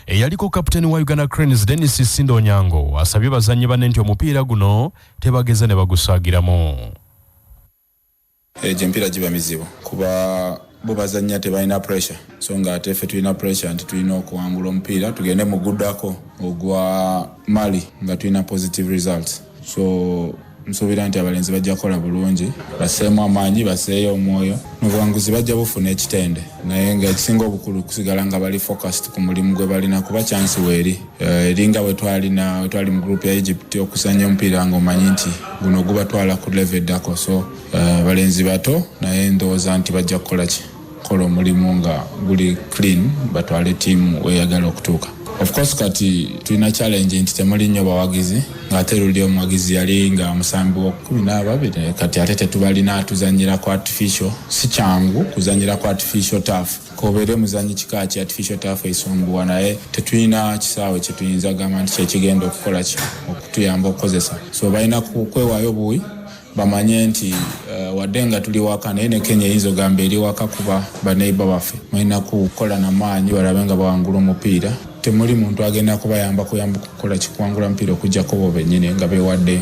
Eyaliko kapiteni wa Uganda Cranes Dennis Sindo Onyango asabye bazannyi banne nti omupiira guno tebageze ne baguswaagiramu. Mpira giba mizibu kuba bo bazannya tebalina pressure so nga ate ffe tulina pressure nti tulina okuwangula omupiira tugende mu guddako ogwa Mali nga tulina positive results so nsuubira nti abalenzi bajja kukola bulungi baseemu amaanyi baseeyo omwoyo n'obuwanguzi bajja bufuna ekitende naye nga ekisinga obukulu kusigala nga bali focused ku mulimu gwe balina kuba chance weeri eringa we twali mu group ya Egypt okusanya omupiira ng'omanyi nti guno gubatwala ku level eddako so balenzi bato naye ndowooza nti bajja kukola omulimu nga guli clean batwale ttiimu weyagala okutuuka. Of course kati tulina challenge nti temuli nnyo bawagizi ng'ate luli omuwagizi yali nga musambi wa 12 kati ate tetubalina tuzannyira ku artificial si kyangu kuzannyira ku artificial turf kobeere muzannyi kika ki artificial turf esumbuwa naye tetulina kisaawe kye tuyinza gamba nti kyekigenda okukola okutuyamba okukozesa so balina kwewaayo buwi bamanye nti wadde nga tuli waka naye ne Kenya eyinza ogamba eri waka kuba baneiba baffe balina kukola n'amaanyi balabe nga bawangula omupiira temuli muntu agenda kubayamba kukola kikuwangula mupiira okujjako bo bennyini nga beewaddeyo.